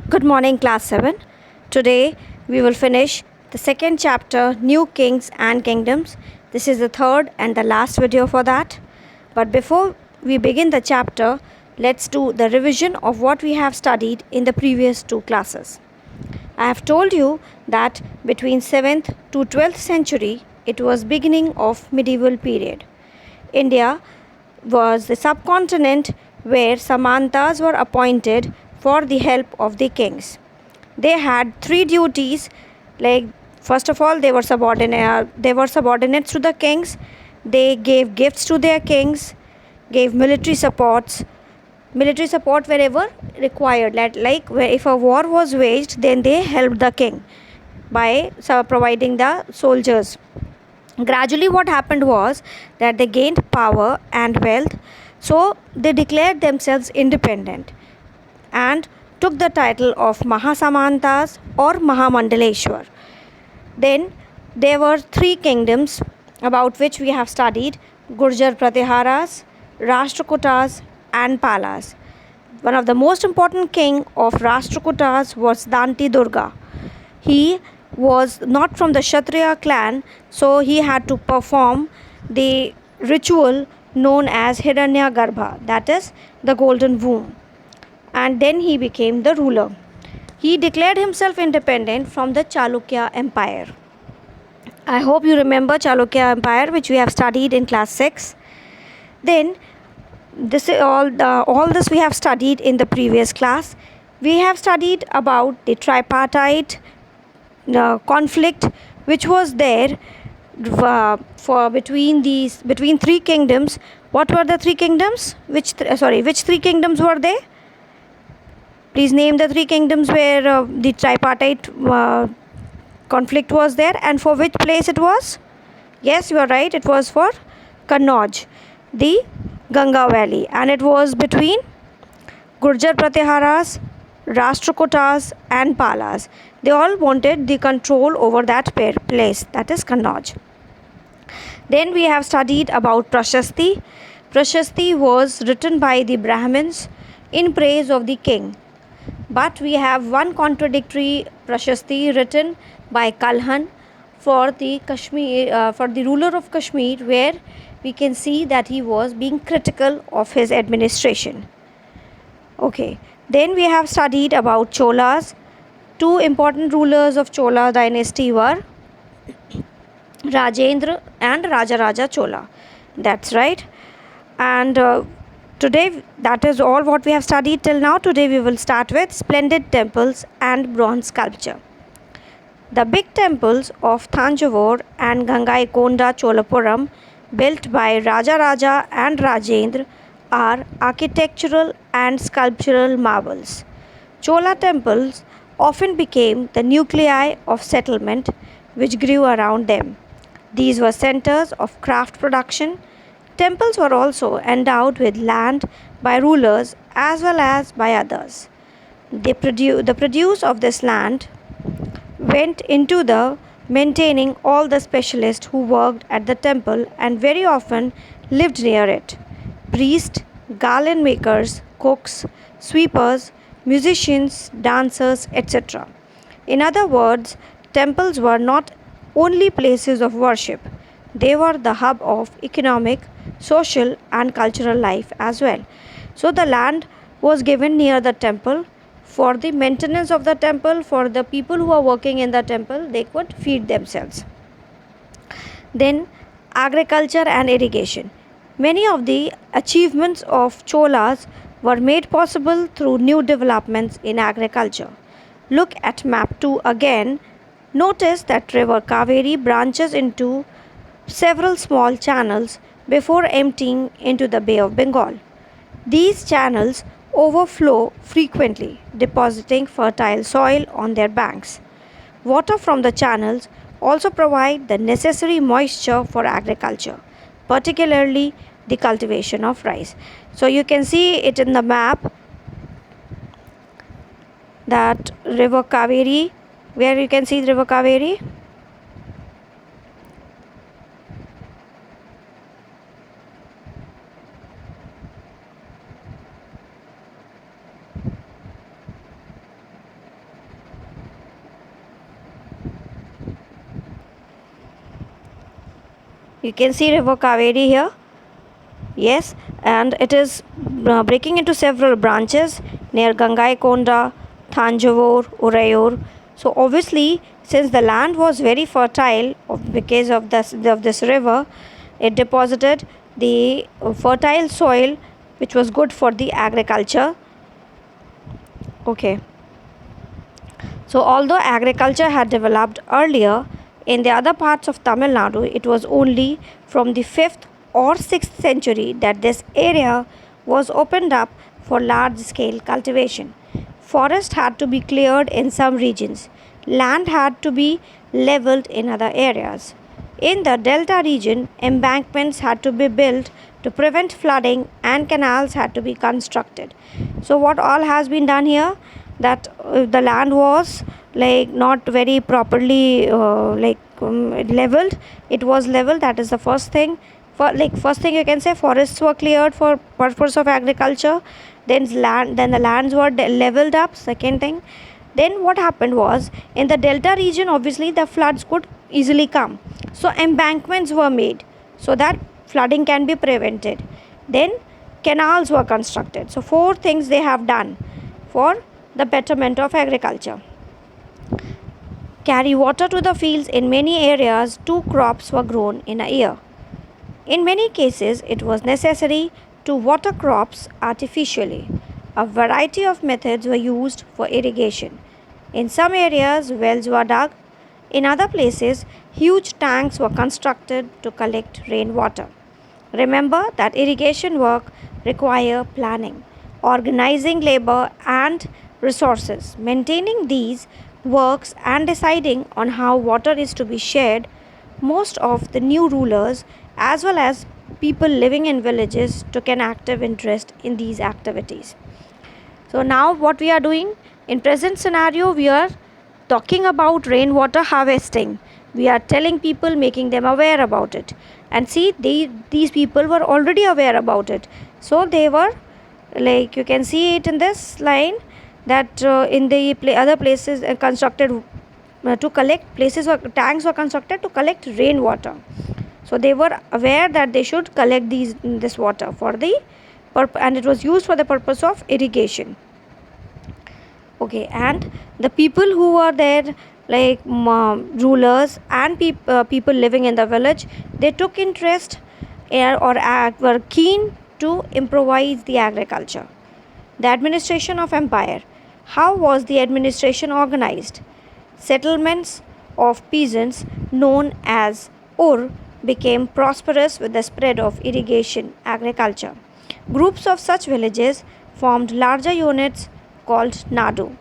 Good morning, class 7. Today we will finish the second chapter, New Kings and Kingdoms. This is the third and the last video for that. But before we begin the chapter, let's do the revision of what we have studied in the previous two classes. I have told you that between 7th to 12th century, it was beginning of medieval period. India was the subcontinent where Samantas were appointed for the help of the kings. They had three duties, like first of all they were subordinates to the kings. They gave gifts to their kings, gave military support wherever required, like if a war was waged, then they helped the king by providing the soldiers. Gradually what happened was that they gained power and wealth, so they declared themselves independent and took the title of Mahasamantas or Mahamandaleshwar. Then there were three kingdoms about which we have studied: Gurjar Pratiharas, Rashtrakutas and Palas. One of the most important king of Rashtrakutas was Danti Durga. He was not from the Kshatriya clan, so he had to perform the ritual known as Hiranyagarbha, that is the golden womb. And then he became the ruler. He declared himself independent from the Chalukya Empire. I hope you remember Chalukya Empire, which we have studied in class 6. Then this is all this we have studied in the previous class. We have studied about the tripartite conflict which was there between three kingdoms. What were the three kingdoms? Which three kingdoms were they? Please name the three kingdoms where the tripartite conflict was there, and for which place it was. Yes, you are right, it was for Kannauj, the Ganga Valley, and it was between Gurjar Pratiharas, Rashtrakutas and Palas. They all wanted the control over that place, that is Kannauj. Then we have studied about Prashasti. Prashasti was written by the Brahmins in praise of the king. But we have one contradictory Prashasti written by Kalhan for the ruler of Kashmir, where we can see that he was being critical of his administration. Okay, then we have studied about Cholas. Two important rulers of Chola dynasty were Rajendra and Rajaraja Chola. That's right. And today, that is all what we have studied till now. Today we will start with splendid temples and bronze sculpture. The big temples of Thanjavur and Gangaikonda Cholapuram, built by Rajaraja and Rajendra, are architectural and sculptural marvels. Chola temples often became the nuclei of settlement which grew around them. These were centers of craft production. Temples were also endowed with land by rulers as well as by others. The produce of this land went into the maintaining all the specialists who worked at the temple and very often lived near it: priests, garland makers, cooks, sweepers, musicians, dancers, etc. In other words, temples were not only places of worship, they were the hub of economic, social and cultural life as well. So the land was given near the temple for the maintenance of the temple. For the people who are working in the temple, they could feed themselves. Then agriculture and irrigation. Many of the achievements of Cholas were made possible through new developments in agriculture. Look at map 2 again. Notice that river Kaveri branches into several small channels before emptying into the Bay of Bengal. These channels overflow frequently, depositing fertile soil on their banks. Water from the channels also provide the necessary moisture for agriculture, particularly the cultivation of rice. So you can see it in the map, that river Kaveri, where you can see the river Kaveri. You can see river Kaveri here. Yes, and it is breaking into several branches near Gangaikonda, Thanjavur, Urayur. So obviously, since the land was very fertile because of this river, it deposited the fertile soil which was good for the agriculture. Okay. So although agriculture had developed earlier in the other parts of Tamil Nadu, it was only from the 5th or 6th century that this area was opened up for large scale cultivation. Forest had to be cleared in some regions. Land had to be leveled in other areas. In the delta region, embankments had to be built to prevent flooding and canals had to be constructed. So what all has been done here, that the land was like not very properly leveled. It was leveled, that is the first thing. For first thing you can say, forests were cleared for purpose of agriculture, then the lands were leveled up. Second thing, then what happened was, in the delta region obviously the floods could easily come, so embankments were made so that flooding can be prevented. Then canals were constructed. So four things they have done for the betterment of agriculture. Carry water to the fields. In many areas 2 crops were grown in a year. In many cases it was necessary to water crops artificially. A variety of methods were used for irrigation. In some areas wells were dug. In other places huge tanks were constructed to collect rainwater. Remember that irrigation work require planning, organizing labor and resources. Maintaining these works and deciding on how water is to be shared, most of the new rulers as well as people living in villages took an active interest in these activities. So now what we are doing in present scenario, we are talking about rainwater harvesting. We are telling people, making them aware about it. And see, these people were already aware about it. So they were, like you can see it in this line, that in the other places constructed to collect, places or tanks were constructed to collect rainwater. So they were aware that they should collect this water for the and it was used for the purpose of irrigation. Okay, and the people who were there, like rulers and people living in the village, they took interest were keen to improvise the agriculture. The administration of empire. How was the administration organized? Settlements of peasants known as Ur became prosperous with the spread of irrigation agriculture. Groups of such villages formed larger units called Nadu.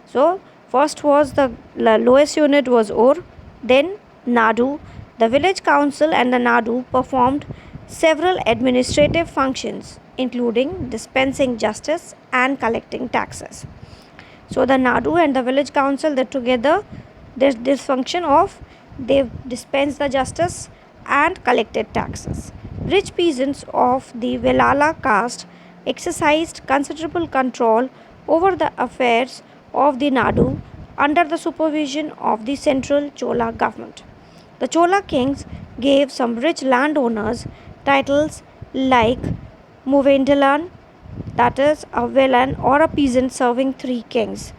So first was the lowest unit was Ur, then Nadu. The village council and the Nadu performed several administrative functions including dispensing justice and collecting taxes. So the Nadu and the village council, they together this function of they dispensed the justice and collected taxes. Rich peasants of the Velala caste exercised considerable control over the affairs of the Nadu under the supervision of the central Chola government. The Chola kings gave some rich landowners titles like Muvendalan, that is a villain or a peasant serving 3 kings,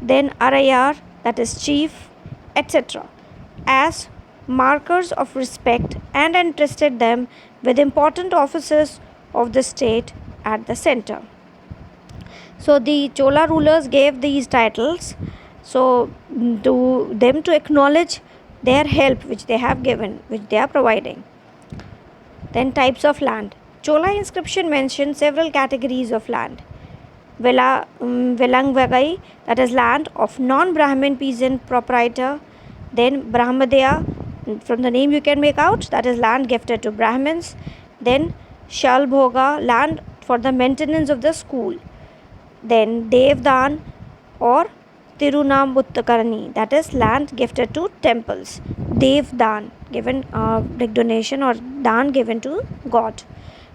then Arayar, that is chief, etc., as markers of respect and entrusted them with important offices of the state at the center. So the Chola rulers gave these titles so to them to acknowledge their help which they have given, which they are providing. Then types of land. Chola inscription mentions several categories of land. Velangvagai, that is land of non-Brahmin peasant proprietor. Then Brahmadaya, from the name you can make out, that is land gifted to Brahmins. Then Shalbhoga, land for the maintenance of the school. Then Devdan or Tirunambuttakarani, that is land gifted to temples. Devdan, given like donation or dan given to God.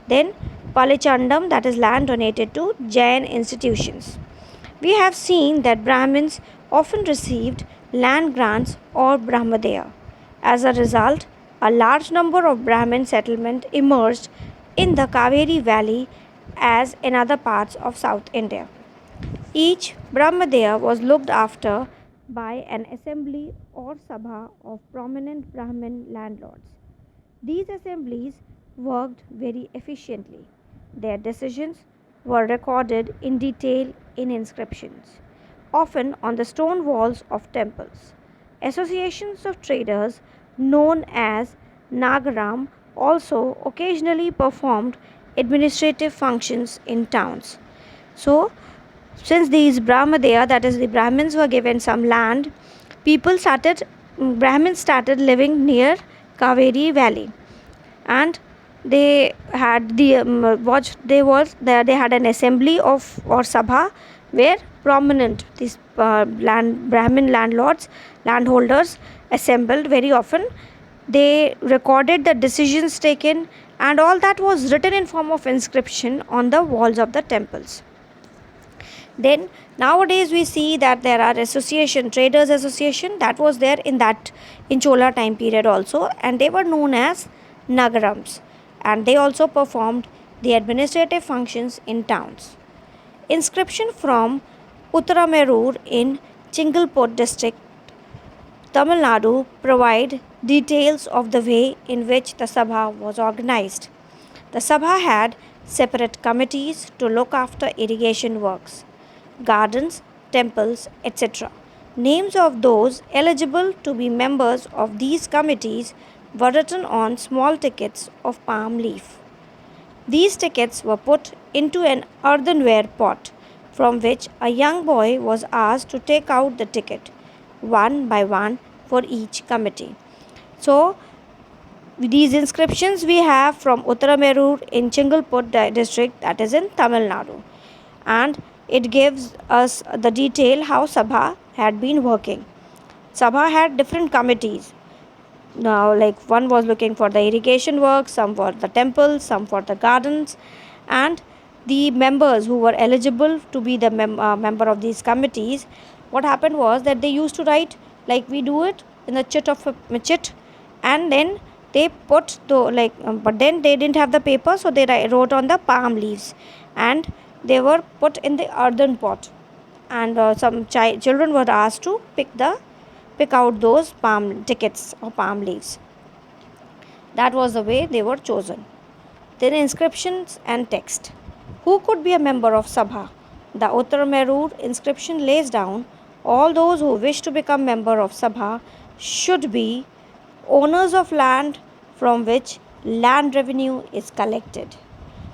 Then Palichandam, that is land donated to Jain institutions. We have seen that Brahmins often received land grants or Brahmadaya. As a result, a large number of Brahmin settlements emerged in the Kaveri Valley as in other parts of South India. Each Brahmadeya was looked after by an assembly or sabha of prominent Brahmin landlords. These assemblies worked very efficiently. Their decisions were recorded in detail in inscriptions, often on the stone walls of temples. Associations of traders, known as Nagaram, also occasionally performed administrative functions in towns. So, since these Brahmadeya, that is, the Brahmins, were given some land, Brahmins started living near Kaveri Valley, and they had what they was there. They had an assembly of or sabha where prominent these Brahmin landholders assembled very often. They recorded the decisions taken, and all that was written in form of inscription on the walls of the temples. Then nowadays we see that there are traders association that was there in Chola time period also, and they were known as Nagarams, and they also performed the administrative functions in towns. Inscription from Uttaramerur in Chingalpot district, Tamil Nadu provide details of the way in which the Sabha was organized. The Sabha had separate committees to look after irrigation works, gardens, temples, etc. Names of those eligible to be members of these committees were written on small tickets of palm leaf. These tickets were put into an earthenware pot from which a young boy was asked to take out the ticket one by one for each committee. So, these inscriptions we have from Uttaramerur in Chingalpot district, that is in Tamil Nadu, and it gives us the detail how Sabha had been working. Sabha had different committees. Now, like one was looking for the irrigation work, some for the temples, some for the gardens, and the members who were eligible to be the member of these committees, what happened was that they used to write like we do it in the chit of a chit, and then they put the but then they didn't have the paper, so they wrote on the palm leaves, and they were put in the earthen pot, and some children were asked to pick out those palm tickets or palm leaves. That was the way they were chosen. Then inscriptions and text. Who could be a member of Sabha? The Uttaramerur inscription lays down all those who wish to become member of Sabha should be owners of land from which land revenue is collected.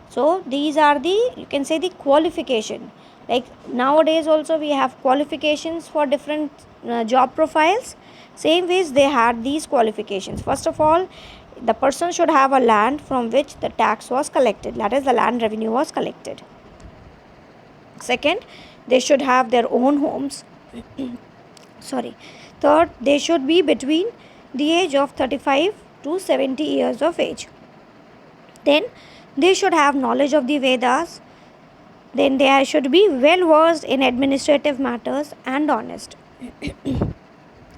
So these are you can say the qualification. Like nowadays also we have qualifications for different job profiles. Same ways they had these qualifications. First of all, the person should have a land from which the tax was collected, that is the land revenue was collected. Second, they should have their own homes. Sorry. Third, they should be between the age of 35 to 70 years of age. Then they should have knowledge of the Vedas. Then they should be well versed in administrative matters and honest.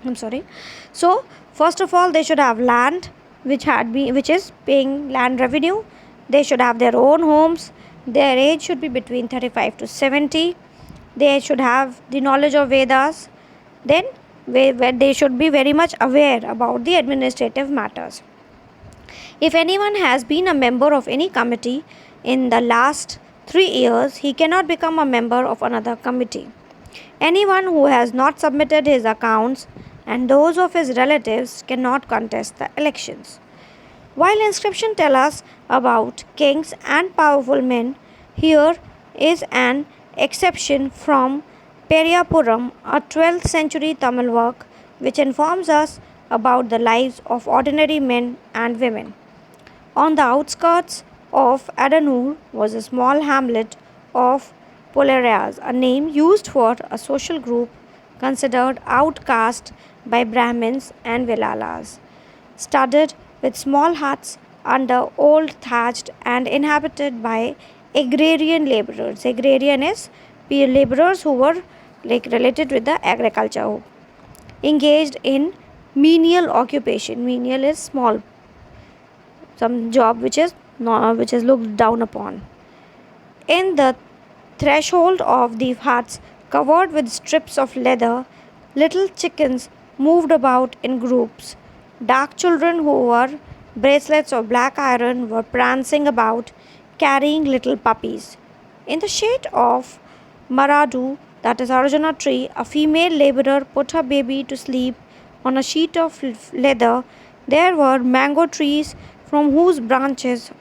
I'm sorry. So first of all, they should have land which is paying land revenue. They should have their own homes. Their age should be between 35 to 70. They should have the knowledge of Vedas. Then where they should be very much aware about the administrative matters. If anyone has been a member of any committee in the last 3 years, he cannot become a member of another committee. Anyone who has not submitted his accounts and those of his relatives cannot contest the elections. While inscriptions tell us about kings and powerful men, here is an exception from Periyapuram, a 12th century Tamil work which informs us about the lives of ordinary men and women. On the outskirts of Adanur was a small hamlet of Polarayas, a name used for a social group considered outcast by Brahmins and Vilalas, studded with small huts under old thatched and inhabited by agrarian laborers. Agrarian is laborers who were related with the agriculture, engaged in menial occupation. Menial is small some job which is looked down upon. In the threshold of the huts covered with strips of leather, little chickens moved about in groups. Dark children who wore bracelets of black iron were prancing about, carrying little puppies. In the shade of Maradu, that is Arjuna tree, a female laborer put her baby to sleep on a sheet of leather. There were mango trees from whose branches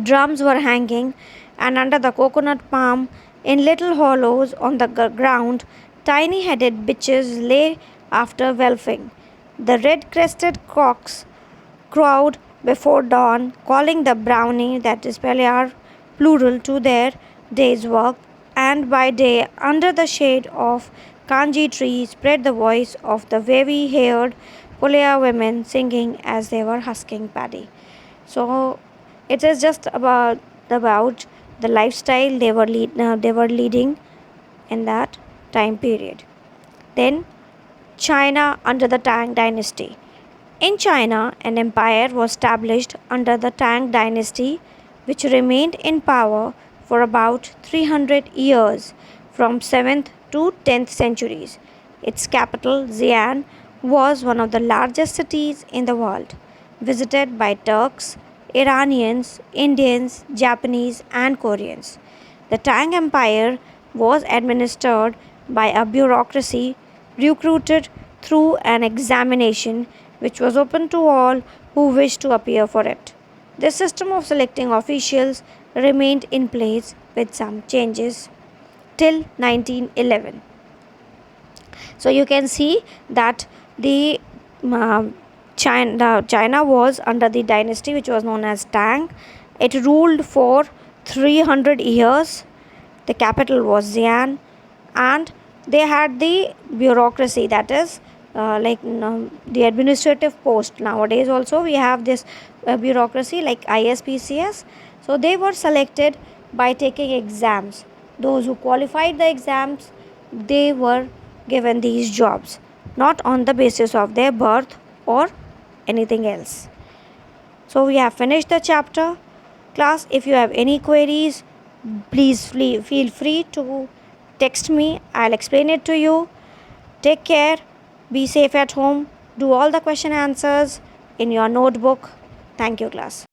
drums were hanging, and under the coconut palm, in little hollows on the ground, tiny headed bitches lay after whelping. The red crested cocks crowed before dawn, calling the brownie, that is Peliar, plural, to their day's work, and by day, under the shade of kanji trees, spread the voice of the wavy haired Pulea women singing as they were husking paddy. So it is just about the lifestyle they were leading in that time period. Then China under the Tang dynasty. In China, an empire was established under the Tang dynasty, which remained in power for about 300 years from 7th to 10th centuries. Its capital, Xi'an, was one of the largest cities in the world, visited by Turks, Iranians, Indians, Japanese, and Koreans. The Tang Empire was administered by a bureaucracy recruited through an examination which was open to all who wished to appear for it. This system of selecting officials remained in place with some changes till 1911. So you can see that the China was under the dynasty which was known as Tang. It ruled for 300 years. The capital was Xi'an, and they had the bureaucracy, that is the administrative post. Nowadays also we have this bureaucracy like ISPCS. So they were selected by taking exams. Those who qualified the exams, they were given these jobs, not on the basis of their birth or anything else. So we have finished the chapter. Class, if you have any queries, please feel free to text me. I'll explain it to you. Take care. Be safe at home. Do all the question answers in your notebook. Thank you, class.